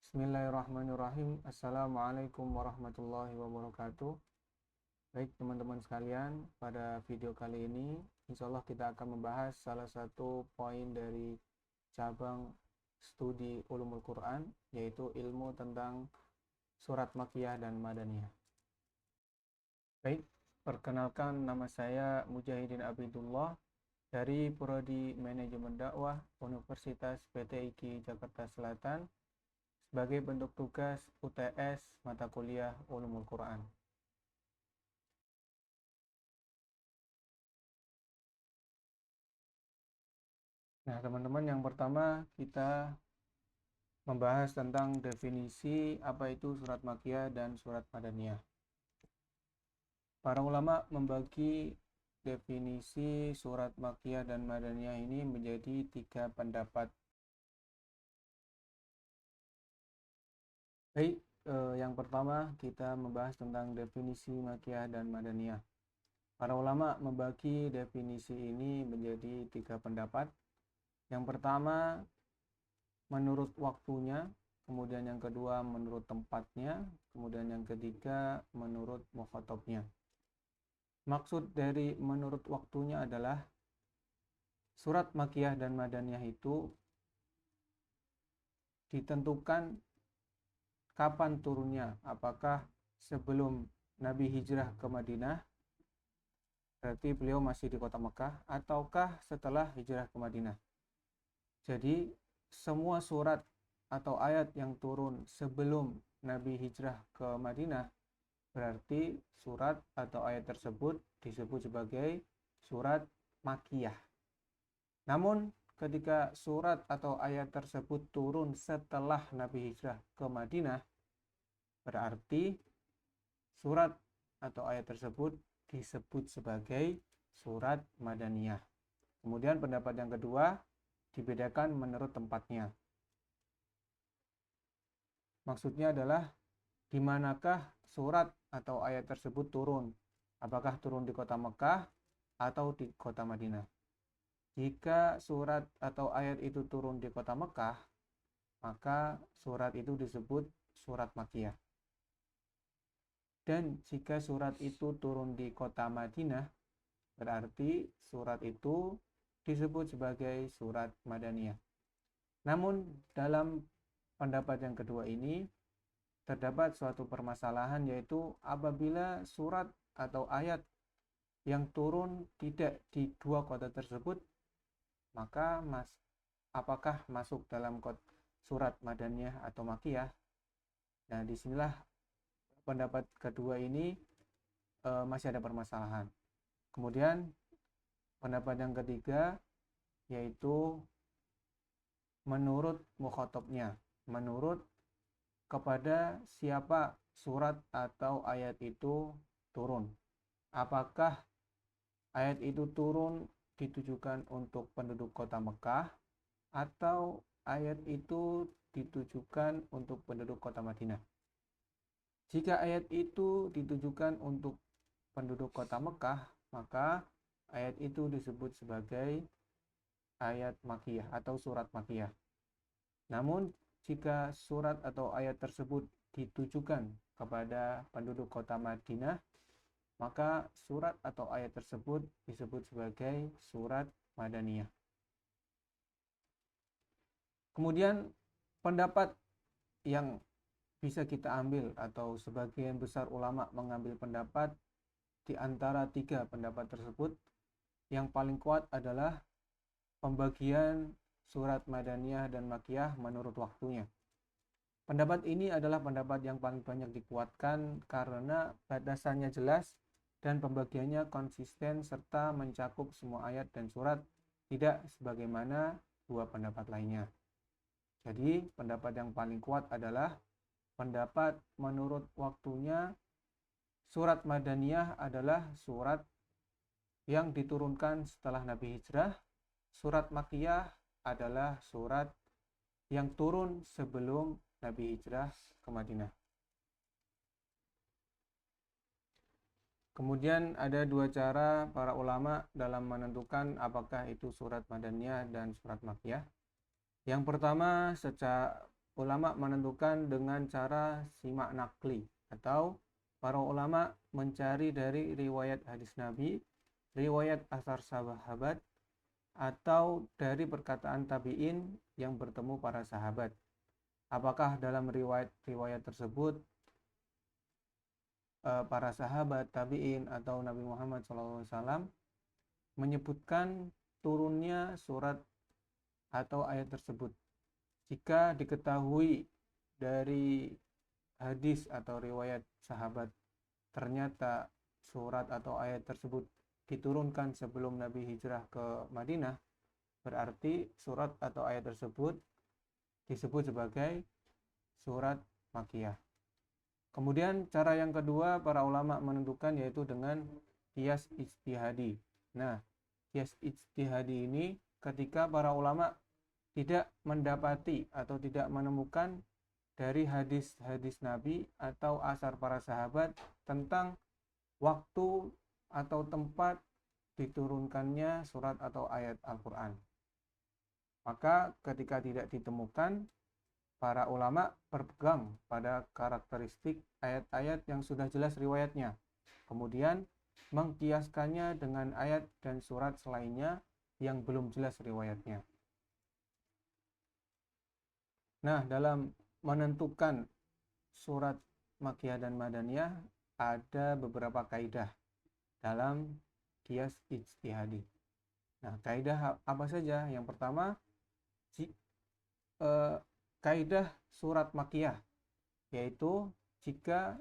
Bismillahirrahmanirrahim. Assalamualaikum warahmatullahi wabarakatuh. Baik teman-teman sekalian, pada video kali ini insya Allah kita akan membahas salah satu poin dari cabang studi Ulumul Quran, yaitu ilmu tentang surat Makkiyah dan Madaniyah. Baik, perkenalkan, nama saya Mujahidin Abidullah dari Prodi Manajemen Dakwah Universitas PTIQ Jakarta Selatan sebagai bentuk tugas UTS mata kuliah Ulumul Quran. Nah, teman-teman, yang pertama kita membahas tentang definisi apa itu surat Makkiyah dan surat Madaniyah. Para ulama membagi definisi surat Makkiyah dan Madaniyah ini menjadi 3 pendapat. Baik, yang pertama kita membahas tentang definisi Makkiyah dan Madaniyah. Para ulama membagi definisi ini menjadi 3 pendapat. Yang pertama menurut waktunya, kemudian yang kedua menurut tempatnya, kemudian yang ketiga menurut mukhatabnya. Maksud dari menurut waktunya adalah surat Makkiyah dan Madaniyah itu ditentukan kapan turunnya, apakah sebelum Nabi hijrah ke Madinah, berarti beliau masih di kota Mekah, ataukah setelah hijrah ke Madinah. Jadi semua surat atau ayat yang turun sebelum Nabi hijrah ke Madinah, berarti surat atau ayat tersebut disebut sebagai surat Makkiyah. Namun ketika surat atau ayat tersebut turun setelah Nabi hijrah ke Madinah, berarti surat atau ayat tersebut disebut sebagai surat Madaniyah. Kemudian pendapat yang kedua dibedakan menurut tempatnya. Maksudnya adalah di manakah surat atau ayat tersebut turun. Apakah turun di kota Mekah atau di kota Madinah. Jika surat atau ayat itu turun di kota Mekah, maka surat itu disebut surat Makkiyah. Dan jika surat itu turun di kota Madinah, berarti surat itu disebut sebagai surat Madaniyah. Namun dalam pendapat yang kedua ini terdapat suatu permasalahan, yaitu apabila surat atau ayat yang turun tidak di dua kota tersebut, maka apakah masuk dalam surat Madaniyah atau Makkiyah? Nah, disinilah pendapat kedua ini masih ada permasalahan. Kemudian pendapat yang ketiga yaitu menurut mukhatabnya, menurut kepada siapa surat atau ayat itu turun. Apakah ayat itu turun ditujukan untuk penduduk kota Mekah atau ayat itu ditujukan untuk penduduk kota Madinah. Jika ayat itu ditujukan untuk penduduk kota Mekah, maka ayat itu disebut sebagai ayat Makkiyah atau surat Makkiyah. Namun jika surat atau ayat tersebut ditujukan kepada penduduk kota Madinah, maka surat atau ayat tersebut disebut sebagai surat Madaniyah. Kemudian pendapat yang bisa kita ambil atau sebagian besar ulama mengambil pendapat di antara 3 pendapat tersebut, yang paling kuat adalah pembagian surat Madaniyah dan Makkiyah menurut waktunya. Pendapat ini adalah pendapat yang paling banyak dikuatkan karena batasannya jelas dan pembagiannya konsisten serta mencakup semua ayat dan surat, tidak sebagaimana 2 pendapat lainnya. Jadi pendapat yang paling kuat adalah pendapat menurut waktunya. Surat Madaniyah adalah surat yang diturunkan setelah Nabi hijrah. Surat Makkiyah adalah surat yang turun sebelum Nabi hijrah ke Madinah. Kemudian ada 2 cara para ulama dalam menentukan apakah itu surat Madaniyah dan surat Makkiyah. Yang pertama, ulama menentukan dengan cara simak nakli, atau para ulama mencari dari riwayat hadis Nabi, riwayat asar sahabat, atau dari perkataan tabi'in yang bertemu para sahabat. Apakah dalam riwayat tersebut para sahabat, tabi'in, atau Nabi Muhammad SAW menyebutkan turunnya surat atau ayat tersebut. Jika diketahui dari hadis atau riwayat sahabat ternyata surat atau ayat tersebut diturunkan sebelum Nabi hijrah ke Madinah, berarti surat atau ayat tersebut disebut sebagai surat Makkiyah. Kemudian cara yang kedua para ulama menentukan yaitu dengan qiyas ijtihadi. Nah, qiyas ijtihadi ini ketika para ulama tidak mendapati atau tidak menemukan dari hadis-hadis Nabi atau asar para sahabat tentang waktu atau tempat diturunkannya surat atau ayat Al-Quran. Maka ketika tidak ditemukan, para ulama berpegang pada karakteristik ayat-ayat yang sudah jelas riwayatnya, kemudian mengkiaskannya dengan ayat dan surat selainnya yang belum jelas riwayatnya. Nah, dalam menentukan surat Makkiyah dan Madaniyah ada beberapa kaidah dalam qiyas ijtihadi. Nah, kaidah apa saja? Yang pertama, kaidah surat Makkiyah, yaitu jika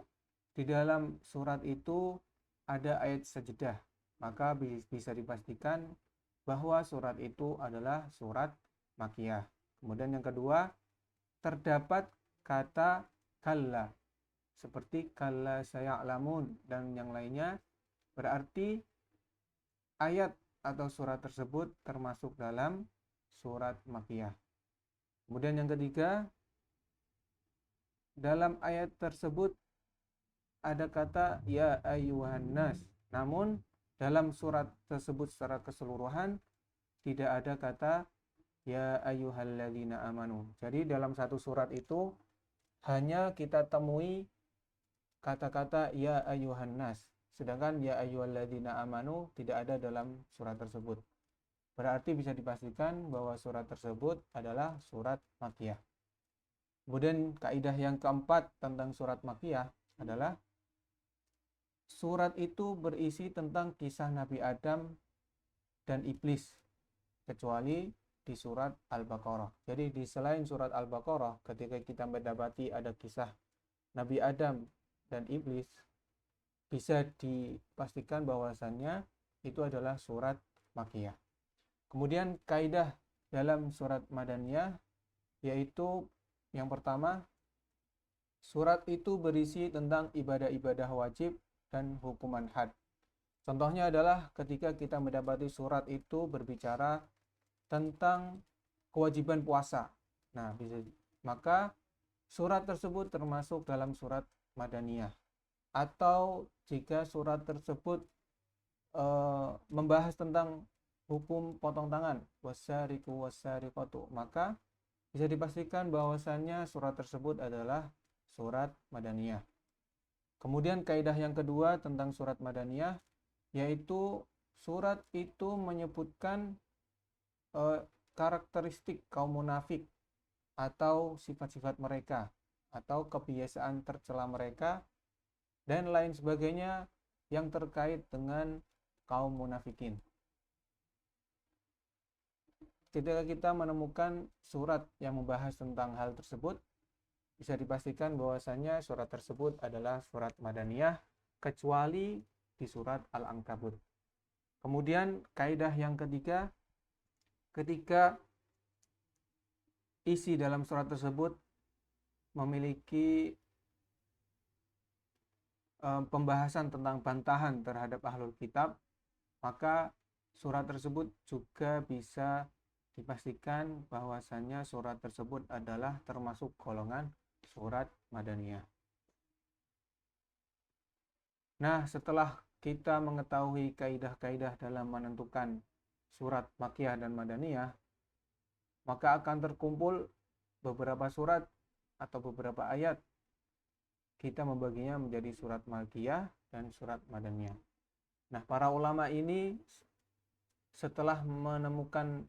di dalam surat itu ada ayat sajadah, maka bisa dipastikan bahwa surat itu adalah surat Makkiyah. Kemudian yang kedua, terdapat kata kalla seperti kalla saya'lamun dan yang lainnya, berarti ayat atau surat tersebut termasuk dalam surat Makkiyah. Kemudian yang ketiga, dalam ayat tersebut ada kata ya ayyuhan nas, namun dalam surat tersebut secara keseluruhan tidak ada kata ya ayyuhalladzina amanu. Jadi dalam satu surat itu hanya kita temui kata-kata ya ayyuhan nas, sedangkan ya ayyuhalladzina amanu tidak ada dalam surat tersebut. Berarti bisa dipastikan bahwa surat tersebut adalah surat Makkiyah. Kemudian kaidah yang keempat tentang surat Makkiyah adalah surat itu berisi tentang kisah Nabi Adam dan iblis, kecuali di surat Al-Baqarah. Jadi di selain surat Al-Baqarah, ketika kita mendapati ada kisah Nabi Adam dan iblis, bisa dipastikan bahwasannya itu adalah surat Makkiyah. Kemudian kaidah dalam surat Madaniyah yaitu yang pertama, surat itu berisi tentang ibadah-ibadah wajib dan hukuman had. Contohnya adalah ketika kita mendapati surat itu berbicara tentang kewajiban puasa. Nah, maka surat tersebut termasuk dalam surat Madaniyah. Atau jika surat tersebut membahas tentang hukum potong tangan, wasyariku wasyariqatu, maka bisa dipastikan bahwasannya surat tersebut adalah surat Madaniyah. Kemudian kaidah yang kedua tentang surat Madaniyah yaitu surat itu menyebutkan karakteristik kaum munafik atau sifat-sifat mereka atau kebiasaan tercela mereka dan lain sebagainya yang terkait dengan kaum munafikin. Ketika kita menemukan surat yang membahas tentang hal tersebut, bisa dipastikan bahwasannya surat tersebut adalah surat Madaniyah, kecuali di surat Al-Ankabut. Kemudian kaidah yang ketiga, ketika isi dalam surat tersebut memiliki pembahasan tentang bantahan terhadap ahlul kitab, maka surat tersebut juga bisa dipastikan bahwasannya surat tersebut adalah termasuk golongan surat Madaniyah. Nah, setelah kita mengetahui kaidah-kaidah dalam menentukan surat Makkiyah dan Madaniyah, maka akan terkumpul beberapa surat atau beberapa ayat kita membaginya menjadi surat Makkiyah dan surat Madaniyah. Nah, para ulama ini setelah menemukan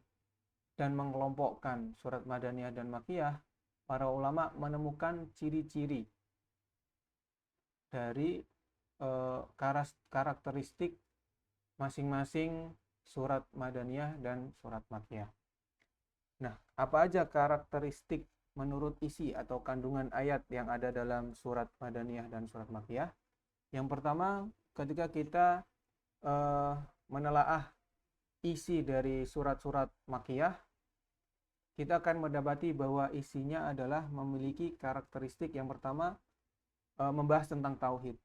dan mengelompokkan surat Madaniyah dan Makkiyah, para ulama menemukan ciri-ciri dari karakteristik masing-masing surat Madaniyah dan surat Makkiyah. Nah, apa aja karakteristik menurut isi atau kandungan ayat yang ada dalam surat Madaniyah dan surat Makkiyah? Yang pertama, ketika kita menelaah isi dari surat-surat Makkiyah, kita akan mendapati bahwa isinya adalah memiliki karakteristik yang pertama, membahas tentang tauhid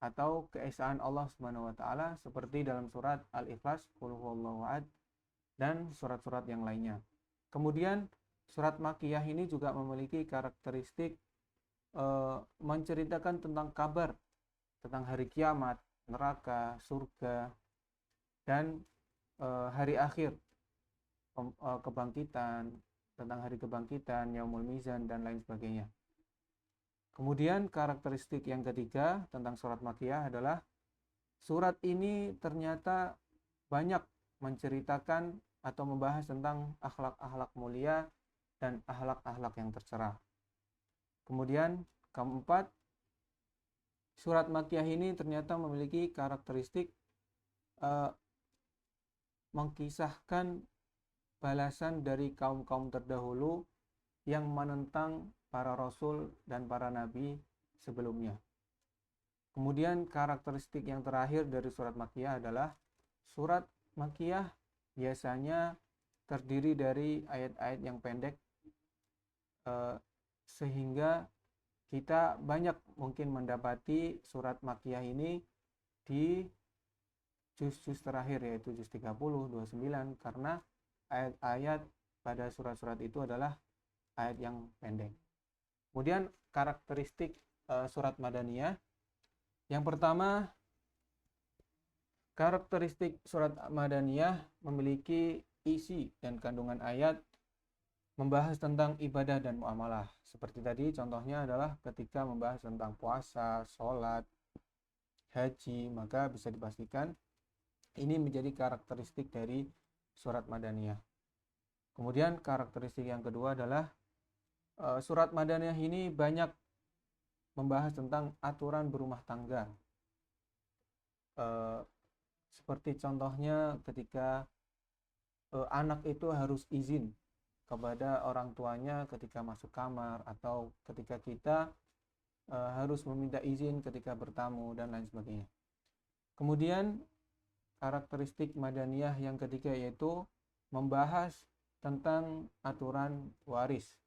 atau keesaan Allah Subhanahu wa taala seperti dalam surat Al-Ikhlas, Qul huwallahu ahad, dan surat-surat yang lainnya. Kemudian surat Makkiyah ini juga memiliki karakteristik menceritakan tentang kabar tentang hari kiamat, neraka, surga, dan hari akhir, kebangkitan, tentang hari kebangkitan, yaumul mizan, dan lain sebagainya. Kemudian karakteristik yang ketiga tentang surat Makkiyah adalah surat ini ternyata banyak menceritakan atau membahas tentang akhlak-akhlak mulia dan akhlak-akhlak yang tercela. Kemudian keempat, surat Makkiyah ini ternyata memiliki karakteristik mengkisahkan balasan dari kaum-kaum terdahulu yang menentang para rasul dan para nabi sebelumnya. Kemudian karakteristik yang terakhir dari surat Makkiyah adalah surat Makkiyah biasanya terdiri dari ayat-ayat yang pendek, sehingga kita banyak mungkin mendapati surat Makkiyah ini di juz-juz terakhir, yaitu juz 30, 29, karena ayat-ayat pada surat-surat itu adalah ayat yang pendek. Kemudian karakteristik surat Madaniyah. Yang pertama, karakteristik surat Madaniyah memiliki isi dan kandungan ayat membahas tentang ibadah dan muamalah. Seperti tadi contohnya adalah ketika membahas tentang puasa, sholat, haji, maka bisa dipastikan ini menjadi karakteristik dari surat Madaniyah. Kemudian karakteristik yang kedua adalah surat Madaniyah ini banyak membahas tentang aturan berumah tangga. Seperti contohnya ketika anak itu harus izin kepada orang tuanya ketika masuk kamar, atau ketika kita harus meminta izin ketika bertamu, dan lain sebagainya. Kemudian karakteristik Madaniyah yang ketiga yaitu membahas tentang aturan waris.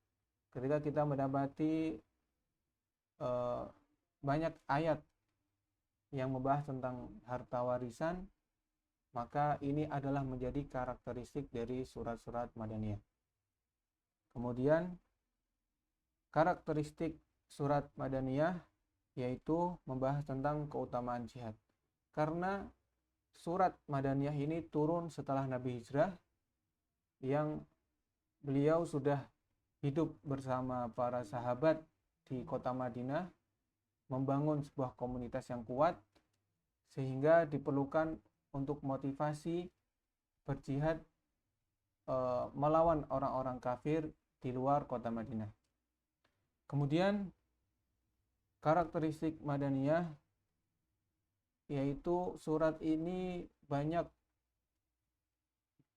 Ketika kita mendapati banyak ayat yang membahas tentang harta warisan, maka ini adalah menjadi karakteristik dari surat-surat Madaniyah. Kemudian karakteristik surat Madaniyah yaitu membahas tentang keutamaan jihad. Karena surat Madaniyah ini turun setelah Nabi hijrah, yang beliau sudah hidup bersama para sahabat di kota Madinah, membangun sebuah komunitas yang kuat, sehingga diperlukan untuk motivasi berjihad melawan orang-orang kafir di luar kota Madinah. Kemudian karakteristik Madaniyah yaitu surat ini banyak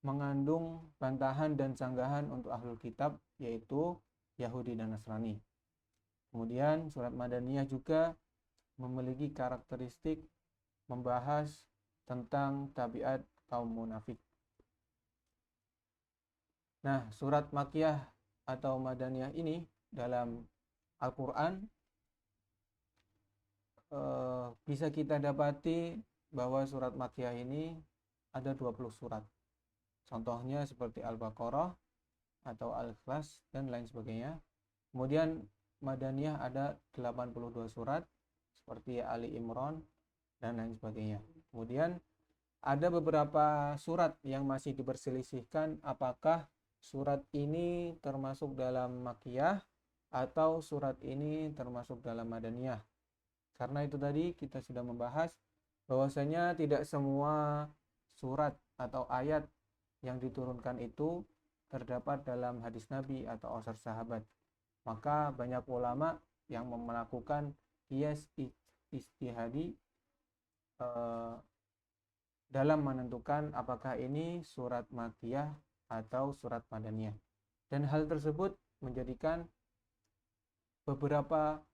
mengandung bantahan dan sanggahan untuk ahlul kitab, yaitu Yahudi dan Nasrani. Kemudian surat Madaniyah juga memiliki karakteristik membahas tentang tabiat kaum munafik. Nah, surat Makkiyah atau Madaniyah ini dalam Al-Quran bisa kita dapati bahwa surat Makkiyah ini ada 20 surat. Contohnya seperti Al-Baqarah atau Al-Ikhlas dan lain sebagainya. Kemudian Madaniyah ada 82 surat seperti Ali Imran dan lain sebagainya. Kemudian ada beberapa surat yang masih diperselisihkan apakah surat ini termasuk dalam Makkiyah atau surat ini termasuk dalam Madaniyah. Karena itu tadi kita sudah membahas bahwasanya tidak semua surat atau ayat yang diturunkan itu terdapat dalam hadis Nabi atau asar sahabat. Maka banyak ulama yang melakukan qiyas ijtihadi dalam menentukan apakah ini surat Makkiyah atau surat Madaniyah. Dan hal tersebut menjadikan beberapa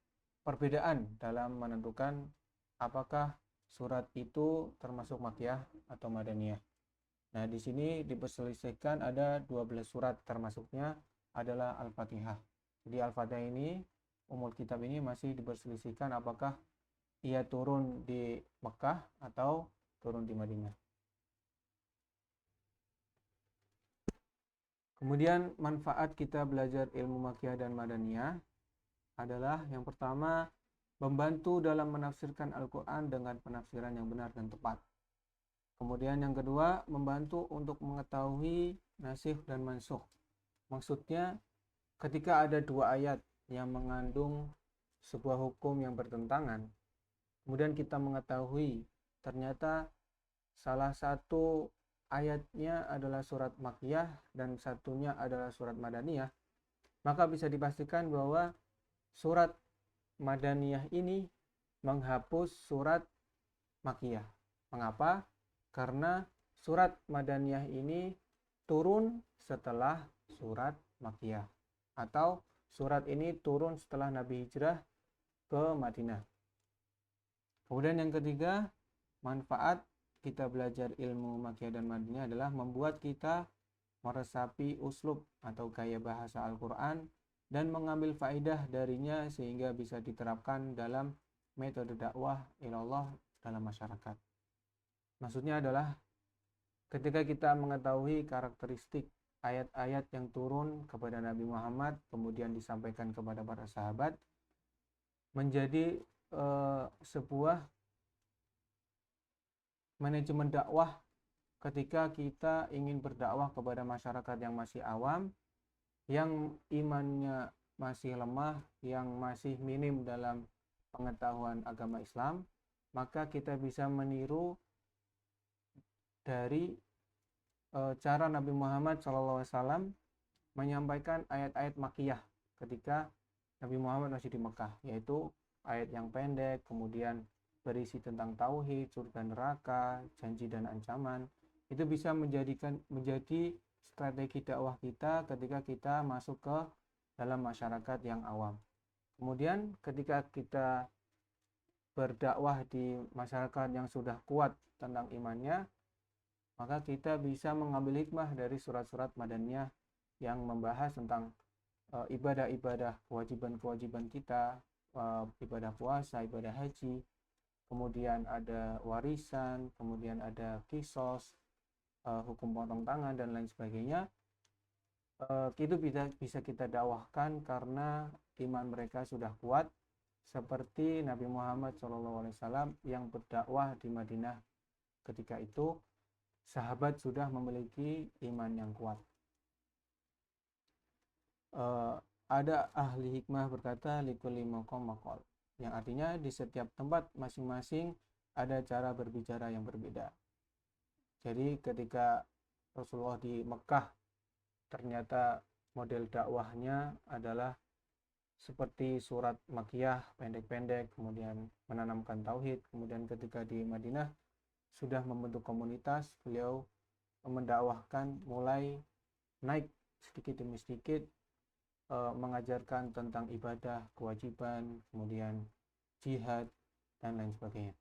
perbedaan dalam menentukan apakah surat itu termasuk Makkiyah atau Madaniyah. Nah, di sini diperselisihkan ada 12 surat, termasuknya adalah Al-Fatihah. Jadi Al-Fatihah ini, umul kitab ini masih diperselisihkan apakah ia turun di Mekah atau turun di Madinah. Kemudian manfaat kita belajar ilmu Makkiyah dan Madaniyah adalah yang pertama, membantu dalam menafsirkan Al-Quran dengan penafsiran yang benar dan tepat. Kemudian yang kedua, membantu untuk mengetahui nasikh dan mansukh. Maksudnya, ketika ada dua ayat yang mengandung sebuah hukum yang bertentangan, kemudian kita mengetahui ternyata salah satu ayatnya adalah surat Makkiyah dan satunya adalah surat Madaniyah, maka bisa dipastikan bahwa surat Madaniyah ini menghapus surat Makkiyah. Mengapa? Karena surat Madaniyah ini turun setelah surat Makkiyah, atau surat ini turun setelah Nabi hijrah ke Madinah. Kemudian yang ketiga, manfaat kita belajar ilmu Makkiyah dan Madaniyah adalah membuat kita meresapi uslub atau gaya bahasa Al-Quran dan mengambil faedah darinya sehingga bisa diterapkan dalam metode dakwah ilallah dalam masyarakat. Maksudnya adalah ketika kita mengetahui karakteristik ayat-ayat yang turun kepada Nabi Muhammad kemudian disampaikan kepada para sahabat, menjadi sebuah manajemen dakwah ketika kita ingin berdakwah kepada masyarakat yang masih awam, yang imannya masih lemah, yang masih minim dalam pengetahuan agama Islam, maka kita bisa meniru dari cara Nabi Muhammad SAW menyampaikan ayat-ayat Makkiyah ketika Nabi Muhammad masih di Mekah, yaitu ayat yang pendek, kemudian berisi tentang tauhid, surga neraka, janji dan ancaman. Itu bisa menjadi strategi dakwah kita ketika kita masuk ke dalam masyarakat yang awam. Kemudian ketika kita berdakwah di masyarakat yang sudah kuat tentang imannya, maka kita bisa mengambil hikmah dari surat-surat Madaniyah yang membahas tentang ibadah-ibadah, kewajiban-kewajiban kita, ibadah puasa, ibadah haji, kemudian ada warisan, kemudian ada kisos, hukum potong tangan dan lain sebagainya. Itu bisa kita dakwahkan karena iman mereka sudah kuat, seperti Nabi Muhammad SAW yang berdakwah di Madinah ketika itu sahabat sudah memiliki iman yang kuat. Ada ahli hikmah berkata likulli maqam maqal, yang artinya di setiap tempat masing-masing ada cara berbicara yang berbeda. Jadi ketika Rasulullah di Mekah ternyata model dakwahnya adalah seperti surat Makkiyah pendek-pendek, kemudian menanamkan tauhid. Kemudian ketika di Madinah sudah membentuk komunitas, beliau mendakwahkan mulai naik sedikit demi sedikit, mengajarkan tentang ibadah, kewajiban, kemudian jihad dan lain sebagainya.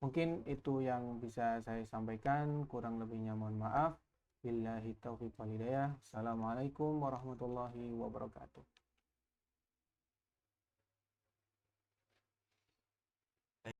Mungkin itu yang bisa saya sampaikan, kurang lebihnya mohon maaf. Billahi taufiq wal hidayah. Assalamualaikum warahmatullahi wabarakatuh.